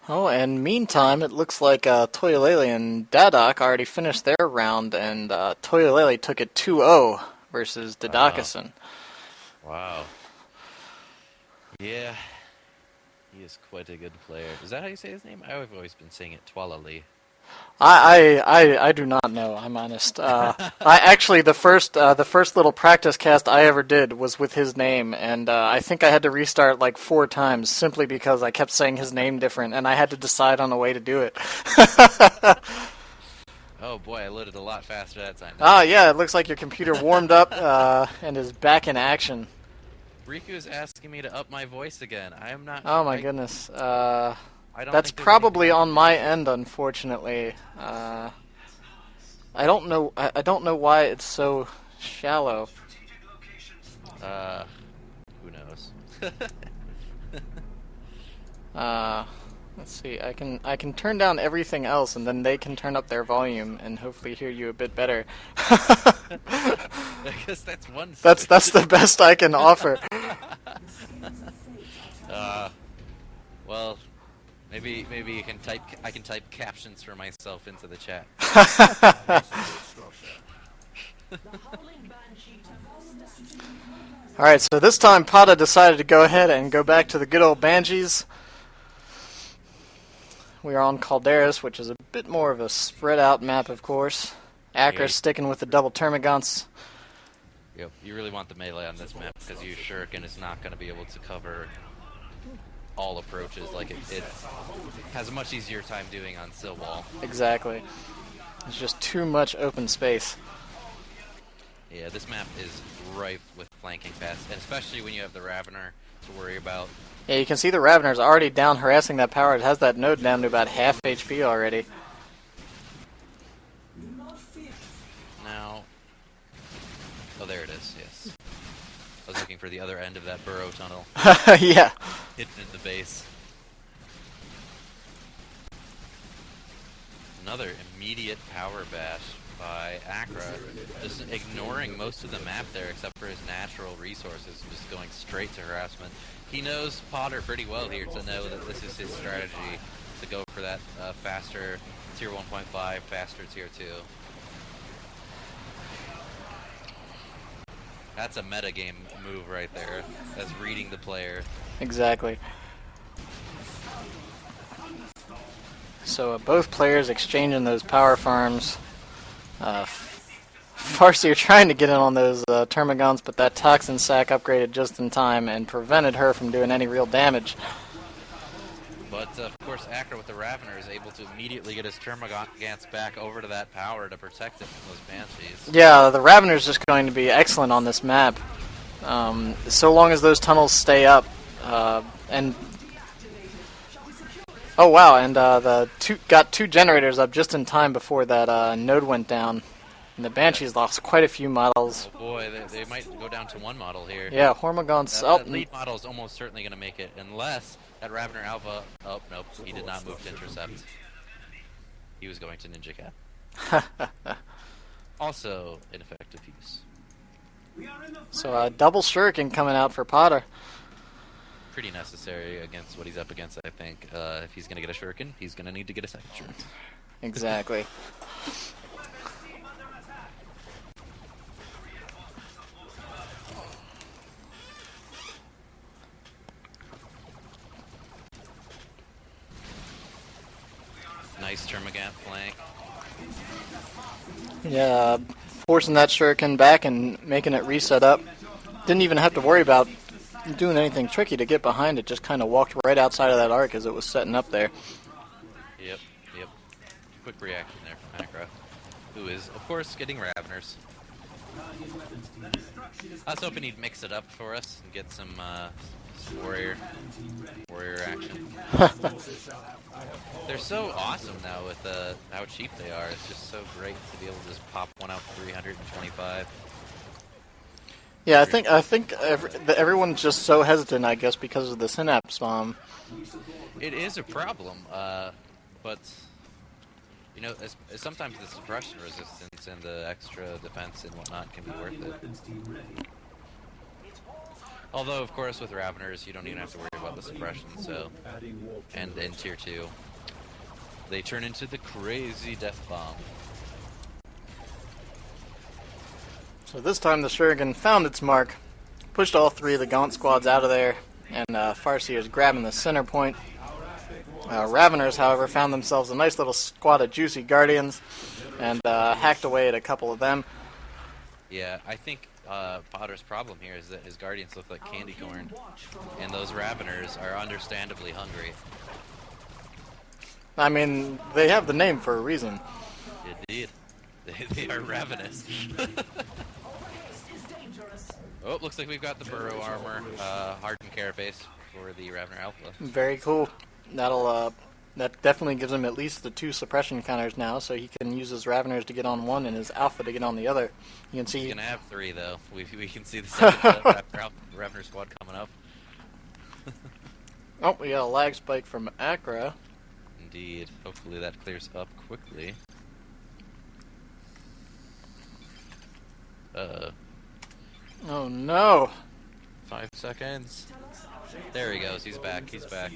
Oh, and meantime, it looks like Toyolele and Dadak already finished their round, and Toyolele took it 2-0 versus Dadakison. Wow. Yeah, he is quite a good player. Is that how you say his name? I've always been saying it Twalali. I do not know. I'm honest. I actually the first little practice cast I ever did was with his name, and I think I had to restart like 4 times simply because I kept saying his name different, and I had to decide on a way to do it. Oh boy, I loaded a lot faster that time. Yeah, it looks like your computer warmed up and is back in action. Riku is asking me to up my voice again. I am not. Oh my goodness. I don't That's think there's probably anything- on my end, unfortunately. I don't know. I don't know why it's so shallow. Who knows? Let's see. I can turn down everything else, and then they can turn up their volume and hopefully hear you a bit better. I guess that's one. That's the best I can offer. Well, maybe you can type. I can type captions for myself into the chat. Alright, so this time Pottah decided to go ahead and go back to the good old Banshees. We are on Calderas, which is a bit more of a spread out map, of course. Acra sticking with the double Termagants. Yep, you really want the melee on this map because your Shuriken is not going to be able to cover all approaches like it has a much easier time doing on Sill Wall. Exactly. There's just too much open space. Yeah, this map is rife with flanking paths, and especially when you have the Ravener to worry about. Yeah, you can see the Ravener's already down harassing that power. It has that node down to about half HP already. Now, oh, there it is, yes. I was looking for the other end of that burrow tunnel. Yeah. Hidden in the base. Another immediate power bash by Acra, just ignoring most of the map there except for his natural resources, just going straight to harassment. He knows Potter pretty well here to know that this is his strategy to go for that faster tier 1.5, faster tier 2. That's a metagame move right there. That's reading the player. Exactly. So both players exchanging those power farms. Farseer trying to get in on those Termagants, but that Toxin Sac upgraded just in time and prevented her from doing any real damage. But, of course, Acra with the Ravener is able to immediately get his Termagants back over to that power to protect it from those Banshees. Yeah, the Ravener's just going to be excellent on this map. So long as those tunnels stay up. And oh, wow, and got 2 generators up just in time before that node went down. And the Banshees lost quite a few models. Oh boy, they might go down to 1 model here. Yeah, Hormagaunts. That lead model is almost certainly going to make it, unless that Ravener Alpha... Oh, nope, he did not move to intercept. He was going to Ninja Cap. Also, ineffective use. So double Shuriken coming out for Potter. Pretty necessary against what he's up against, I think. If he's going to get a Shuriken, he's going to need to get a second Shuriken. Exactly. Nice Termagant flank. Yeah, forcing that Shuriken back and making it reset up. Didn't even have to worry about doing anything tricky to get behind it. Just kind of walked right outside of that arc as it was setting up there. Yep. Quick reaction there from Acra, who is, of course, getting Raveners. I was hoping he'd mix it up for us and get some warrior action. They're so awesome now with how cheap they are. It's just so great to be able to just pop one out for 325. Yeah, I think everyone's just so hesitant, I guess, because of the Synapse Bomb. It is a problem, but you know, sometimes the suppression resistance and the extra defense and whatnot can be worth it. Although, of course, with Raveners, you don't even have to worry about the suppression, so... And in Tier 2, they turn into the crazy Death Bomb. So this time the Shuriken found its mark, pushed all three of the Gaunt squads out of there, and Farseer's grabbing the center point. Raveners, however, found themselves a nice little squad of juicy Guardians, and hacked away at a couple of them. Yeah, I think Potter's problem here is that his Guardians look like candy corn, and those Raveners are understandably hungry. I mean, they have the name for a reason. Indeed. They are ravenous. Oh, looks like we've got the Burrow armor, hardened carapace for the Ravener Alpha. Very cool. That definitely gives him at least the 2 suppression counters now, so he can use his Raveners to get on one and his Alpha to get on the other. You can see he's gonna have 3 though. We can see the second Ravener squad coming up. Oh, we got a lag spike from Acra. Indeed. Hopefully that clears up quickly. Oh no! 5 seconds. There he goes. He's back. He's back.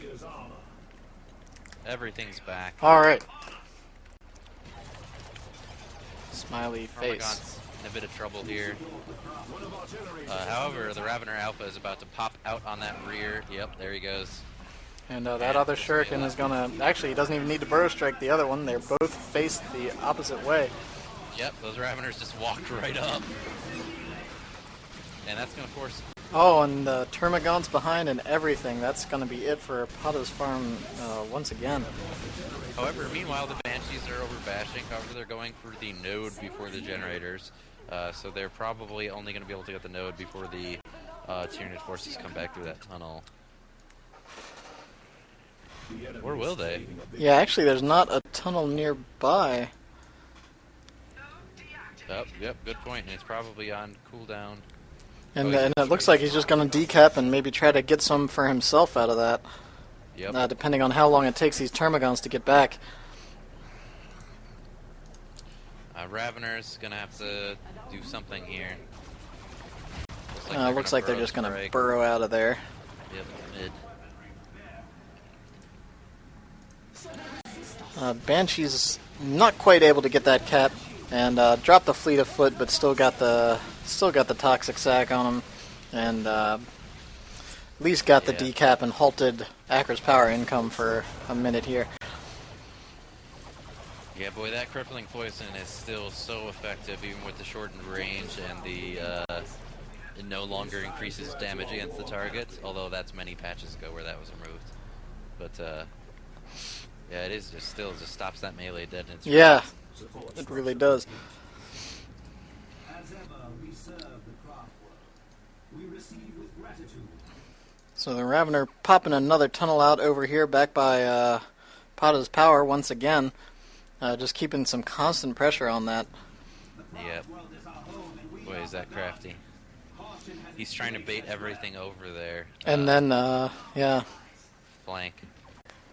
Everything's back. Alright. Smiley face. Armagon's in a bit of trouble here. However, the Ravener Alpha is about to pop out on that rear. Yep, there he goes. And that other Shuriken is gonna... Actually, he doesn't even need to burrow strike the other one. They're both faced the opposite way. Yep, those Raveners just walked right up. And that's gonna force... Oh, and the Termagant's behind and everything. That's going to be it for Pottah's farm once again. However, meanwhile, the Banshees are overbashing. However, they're going for the node before the generators. So they're probably only going to be able to get the node before the Tyranid forces come back through that tunnel. Or will they? Yeah, actually, there's not a tunnel nearby. Oh, yep, good point. And it's probably on cooldown. And it looks like he's just going to decap and maybe try to get some for himself out of that. Yep. Depending on how long it takes these Termagants to get back. Ravener's going to have to do something here. Looks like they're just going to burrow out of there. Yep, mid. Banshee's not quite able to get that cap and dropped the fleet of foot, but still got the toxic sack on him, and at least got the decap and halted Acra's power income for a minute here. Yeah, boy, that crippling poison is still so effective, even with the shortened range and the it no longer increases damage against the target. Although that's many patches ago where that was removed. But yeah, it is just stops that melee dead in its tracks. It really does. So the Ravener popping another tunnel out over here, back by Pottah's power once again. Just keeping some constant pressure on that. Yep. Boy, is that crafty. He's trying to bait everything over there. And then, yeah. Flank.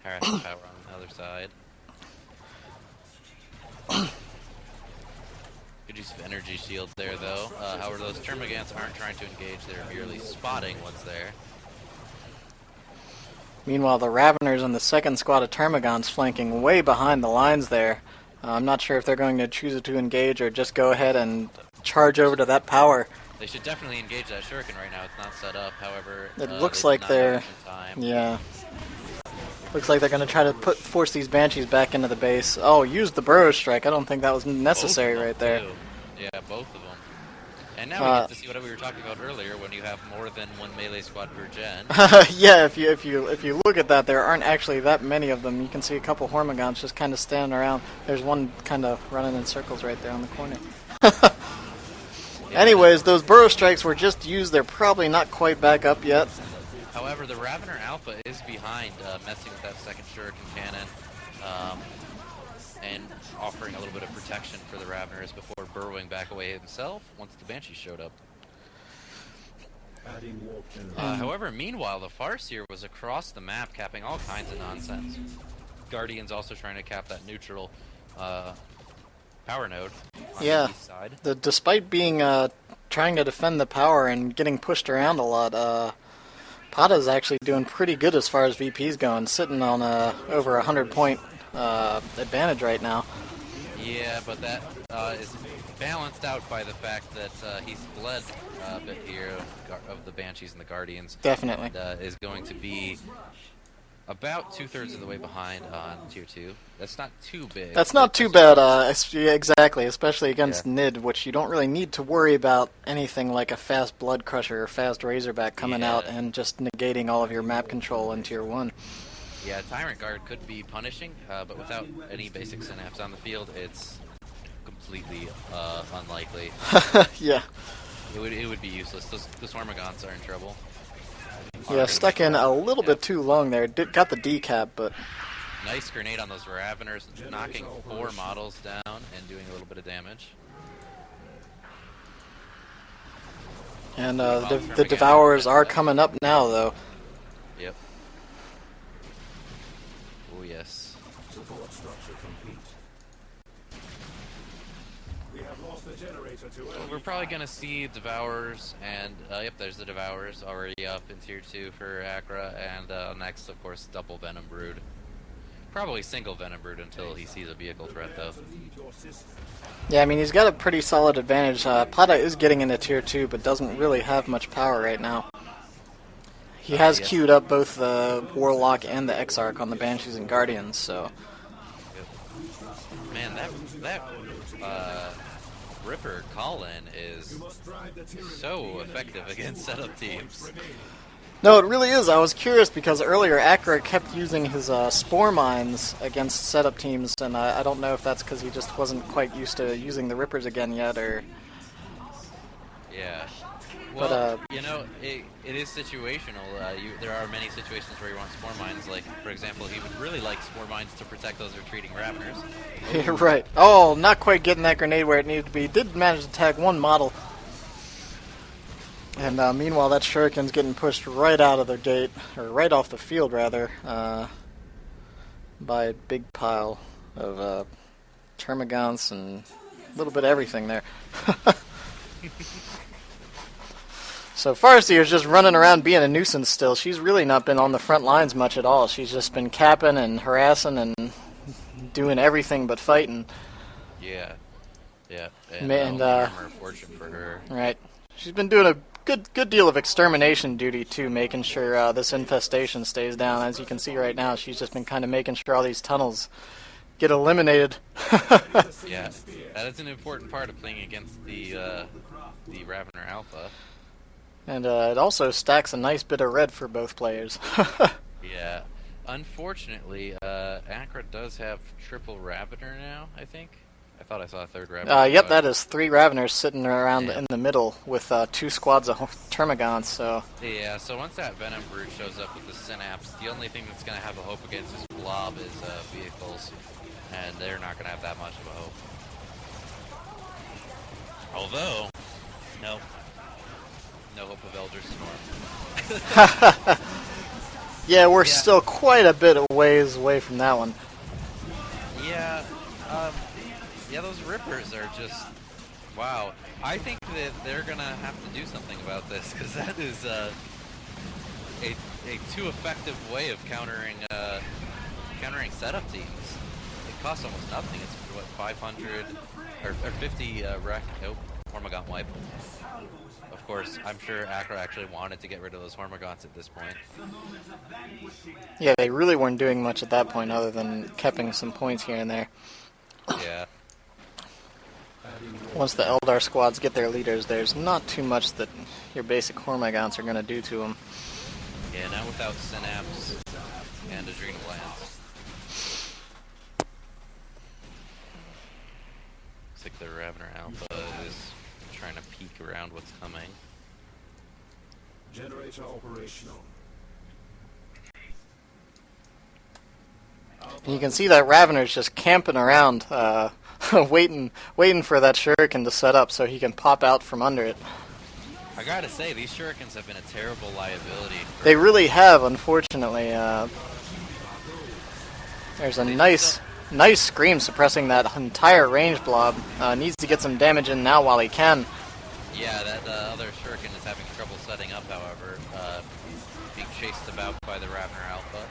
Harass the power on the other side. Good use of energy shield there, though. However, those Termagants aren't trying to engage. They're merely spotting what's there. Meanwhile, the Raveners and the second squad of Termagants flanking way behind the lines there. I'm not sure if they're going to choose to engage or just go ahead and charge over to that power. They should definitely engage that Shuriken right now. It's not set up, however. It looks like they're... Yeah. Looks like they're going to try to force these Banshees back into the base. Oh, use the Burrow Strike. I don't think that was necessary right there. Too. Yeah, both of them. And now we get to see what we were talking about earlier, when you have more than one melee squad per gen. Yeah, if you look at that, there aren't actually that many of them. You can see a couple Hormagants just kind of standing around. There's one kind of running in circles right there on the corner. Anyways, those Burrow Strikes were just used. They're probably not quite back up yet. However, the Ravener Alpha is behind, messing with that second Shuriken cannon, and offering a little bit of protection for the Raveners before burrowing back away himself once the Banshee showed up. However, meanwhile, the Farseer was across the map, capping all kinds of nonsense. Guardians also trying to cap that neutral power node on the east side. Despite being trying to defend the power and getting pushed around a lot, Pottah's actually doing pretty good as far as VP's going, sitting on over 100-point advantage right now. Yeah, but that is balanced out by the fact that he's bled a bit here of the Banshees and the Guardians. Definitely. And is going to be about 2/3 of the way behind on Tier 2. That's not too big. That's not too bad, exactly, especially against Nid, which you don't really need to worry about anything like a fast Blood Crusher or fast Razorback coming out and just negating all of your map control in Tier 1. Yeah, Tyrant Guard could be punishing, but without any basic synapse on the field, it's completely unlikely. Yeah. It would be useless. The Swarmagants are in trouble. Yeah, stuck in a little bit too long there. Got the decap, but... Nice grenade on those Raveners, knocking 4 models down and doing a little bit of damage. And the Devourers are coming up now, though. Yep. Oh, yes. Support structure complete. We have lost the generator to Well, we're probably going to see Devourers, and yep, there's the Devourers already up in Tier 2 for Acra, and next, of course, double Venom Brood. Probably single Venom Brood until he sees a vehicle threat, though. Yeah, I mean, he's got a pretty solid advantage. Pottah is getting into Tier 2, but doesn't really have much power right now. He has queued up both the Warlock and the Exarch on the Banshees and Guardians, so... Man, that Ripper call-in is so effective against setup teams. No, it really is. I was curious because earlier Acra kept using his Spore Mines against setup teams, and I don't know if that's because he just wasn't quite used to using the Rippers again yet, or... Yeah. Well, you know, it is situational. There are many situations where you want Spore Mines, like, for example, he would really like Spore Mines to protect those retreating Raveners. Yeah, right. Oh, not quite getting that grenade where it needed to be. Did manage to tag one model. And meanwhile, that Shuriken's getting pushed right out of the gate, or right off the field, rather, by a big pile of Termagants and a little bit of everything there. So Farsi is just running around being a nuisance still. She's really not been on the front lines much at all. She's just been capping and harassing and doing everything but fighting. Yeah. Yeah. And armor fortune for her. Right. She's been doing a good deal of extermination duty, too, making sure this infestation stays down. As you can see right now, she's just been kind of making sure all these tunnels get eliminated. Yeah. That is an important part of playing against the Ravener Alpha. And it also stacks a nice bit of red for both players. Yeah. Unfortunately, Acra does have triple Ravener now, I think. I thought I saw a third Ravener. Yep, that is 3 Raveners sitting around in the middle with 2 squads of Termagants, so... Yeah, so once that Venom Brute shows up with the Synapse, the only thing that's going to have a hope against this blob is vehicles, and they're not going to have that much of a hope. Although, no hope of Elder Storm. Yeah, we're still quite a bit of ways away from that one. Yeah, yeah, those Rippers are just, wow. I think that they're gonna have to do something about this, because that is a too effective way of countering setup teams. It costs almost nothing. It's what, 500 or 50 nope, Hormagaunt wipe. Of course, I'm sure Acra actually wanted to get rid of those Hormagaunts at this point. Yeah, they really weren't doing much at that point other than keeping some points here and there. Yeah. Once the Eldar squads get their leaders, there's not too much that your basic Hormagaunts are going to do to them. Yeah, not without Synapse and Adrenal Glands. Looks like the Ravener Alpha is trying to peek around what's coming. Generator operational. And you can see that Ravener's just camping around, waiting for that Shuriken to set up so he can pop out from under it. I gotta say, these Shurikens have been a terrible liability. They really have, unfortunately. There's a nice scream suppressing that entire range blob. Needs to get some damage in now while he can. Yeah, that other Shuriken is having trouble setting up, however, being chased about by the Ravner Alpha.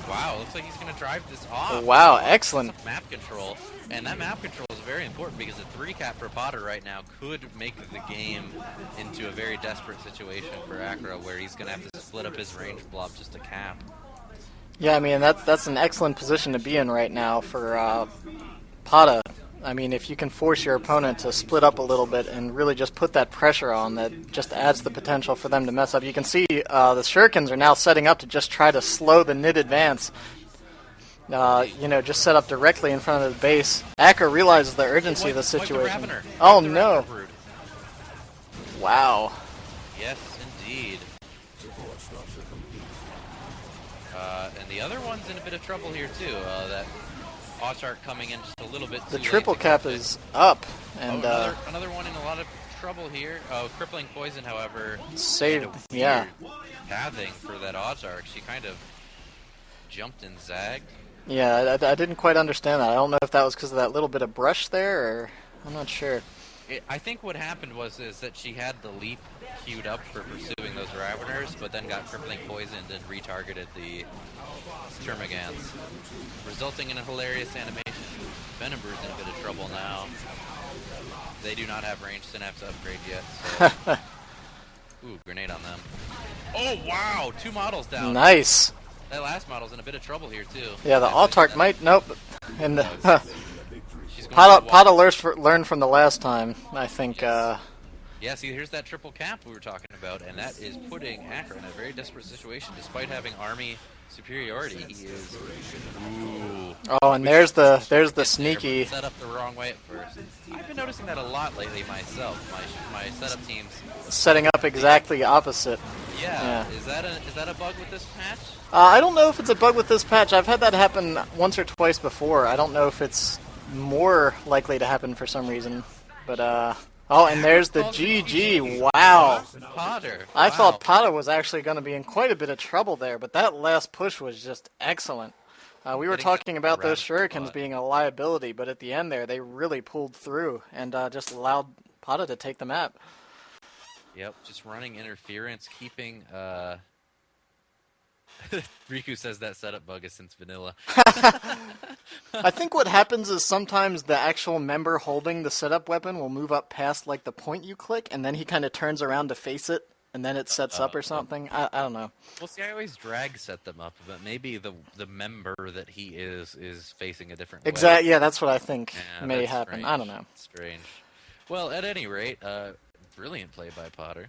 Wow, looks like he's going to drive this off. Wow, excellent. Map control. And that map control is very important because a 3-cap for Potter right now could make the game into a very desperate situation for Acra where he's going to have to split up his range blob just to cap. Yeah, I mean, that's an excellent position to be in right now for Pottah. I mean, if you can force your opponent to split up a little bit and really just put that pressure on, that just adds the potential for them to mess up. You can see the Shurikens are now setting up to just try to slow the Nid advance. Just set up directly in front of the base. Acra realizes the urgency of the situation. Oh, no. Wow. Yes, indeed. And the other one's in a bit of trouble here, too. That Autark coming in just a little bit too The late triple to cap is up. And another one in a lot of trouble here. Oh, crippling poison, however, saved. Yeah. Pathing for that Autark. She kind of jumped and zagged. Yeah, I didn't quite understand that. I don't know if that was because of that little bit of brush there, or I'm not sure. I think what happened is that she had the leap queued up for pursuing those Raveners, but then got crippling poisoned and retargeted the Termagants, resulting in a hilarious animation. Venombird's in a bit of trouble now. They do not have range synapse upgrade yet, so... Ooh, grenade on them. Oh, wow! 2 models down. Nice. That last model's in a bit of trouble here, too. Yeah, the Autark might... Nope. And the... Pottah learned from the last time, I think. Yes. Yeah, see, here's that triple cap we were talking about, and that is putting Acra in a very desperate situation. Despite having army superiority, he is... Ooh. Oh, and there's the sneaky... Set up the wrong way at first. I've been noticing that a lot lately myself. My setup teams... Setting up exactly opposite. Yeah. Is that a bug with this patch? I don't know if it's a bug with this patch. I've had that happen once or twice before. I don't know if it's more likely to happen for some reason. But, oh, and there's the GG. Wow. Potter. I thought Pottah was actually going to be in quite a bit of trouble there, but that last push was just excellent. We were talking about those Shurikens being a liability, but at the end there, they really pulled through and just allowed Pottah to take the map. Yep, just running interference, keeping... Riku says that setup bug is since vanilla. I think what happens is sometimes the actual member holding the setup weapon will move up past like the point you click, and then he kind of turns around to face it, and then it sets up or something. I don't know. Well, see, I always drag set them up, but maybe the member that he is facing a different way. Exactly. Yeah, that's what I think may happen. Strange. I don't know. Strange. Well, at any rate, brilliant play by Potter.